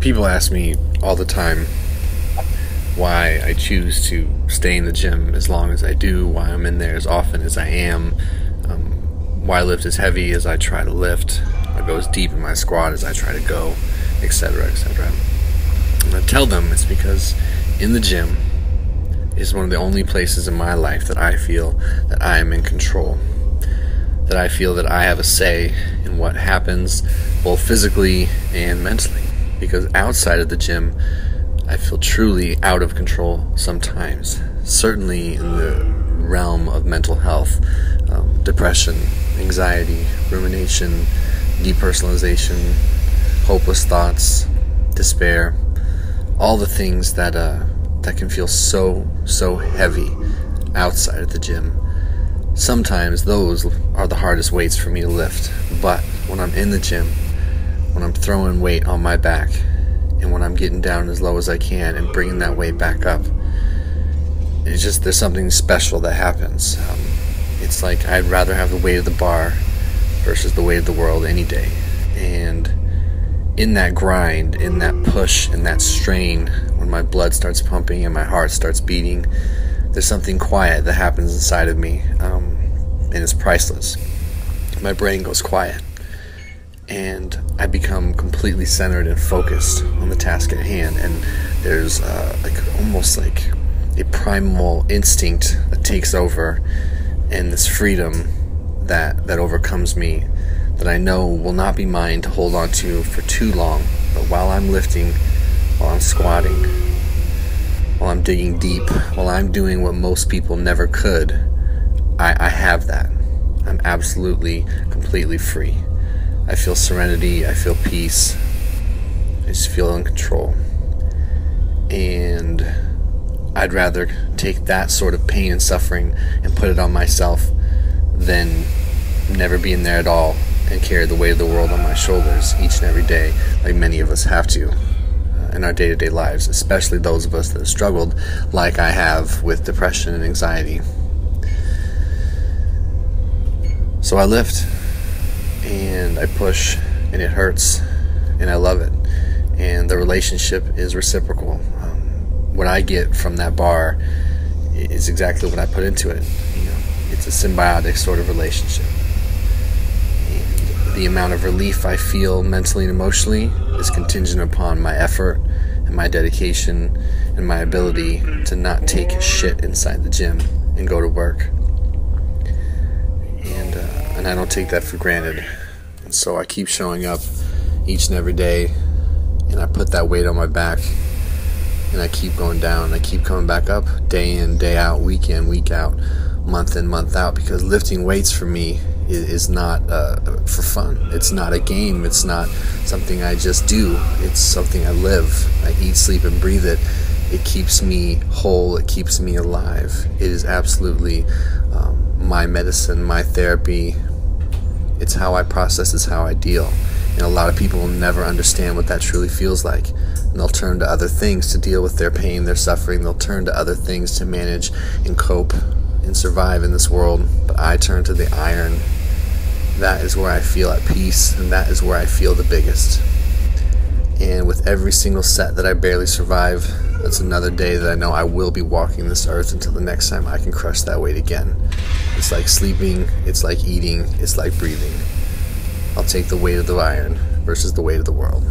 People ask me all the time why I choose to stay in the gym as long as I do, why I'm in there as often as I am, why I lift as heavy as I try to lift, I go as deep in my squat as I try to go, etc., etc. And I tell them it's because in the gym is one of the only places in my life that I feel that I am in control, that I feel that I have a say in what happens both physically and mentally. Because outside of the gym, I feel truly out of control sometimes. Certainly in the realm of mental health, depression, anxiety, rumination, depersonalization, hopeless thoughts, despair, all the things that can feel so heavy outside of the gym. Sometimes those are the hardest weights for me to lift. But when I'm in the gym, when I'm throwing weight on my back, and when I'm getting down as low as I can and bringing that weight back up, it's just, there's something special that happens. It's like I'd rather have the weight of the bar versus the weight of the world any day. And in that grind, in that push, in that strain, when my blood starts pumping and my heart starts beating, there's something quiet that happens inside of me, and it's priceless. My brain goes quiet, and I become completely centered and focused on the task at hand. And there's almost like a primal instinct that takes over, and this freedom that overcomes me, that I know will not be mine to hold on to for too long. But while I'm lifting, while I'm squatting, while I'm digging deep, while I'm doing what most people never could, I have that. I'm absolutely, completely free. I feel serenity, I feel peace, I just feel in control. And I'd rather take that sort of pain and suffering and put it on myself than never be in there at all and carry the weight of the world on my shoulders each and every day, like many of us have to in our day-to-day lives, especially those of us that have struggled like I have with depression and anxiety. So I lift, and I push, and it hurts, and I love it, and the relationship is reciprocal. What I get from that bar is exactly what I put into it. It's a symbiotic sort of relationship, and the amount of relief I feel mentally and emotionally is contingent upon my effort and my dedication and my ability to not take shit inside the gym and go to work. And I don't take that for granted. And so I keep showing up each and every day, and I put that weight on my back, and I keep going down. I keep coming back up day in, day out, week in, week out, month in, month out, because lifting weights for me is not for fun. It's not a game. It's not something I just do. It's something I live. I eat, sleep, and breathe it. It keeps me whole. It keeps me alive. It is absolutely my medicine, my therapy. It's how I process, it's how I deal. And a lot of people will never understand what that truly feels like. And they'll turn to other things to deal with their pain, their suffering. They'll turn to other things to manage and cope and survive in this world. But I turn to the iron. That is where I feel at peace, and that is where I feel the biggest. And with every single set that I barely survive, that's another day that I know I will be walking this earth until the next time I can crush that weight again. It's like sleeping, it's like eating, it's like breathing. I'll take the weight of the iron versus the weight of the world.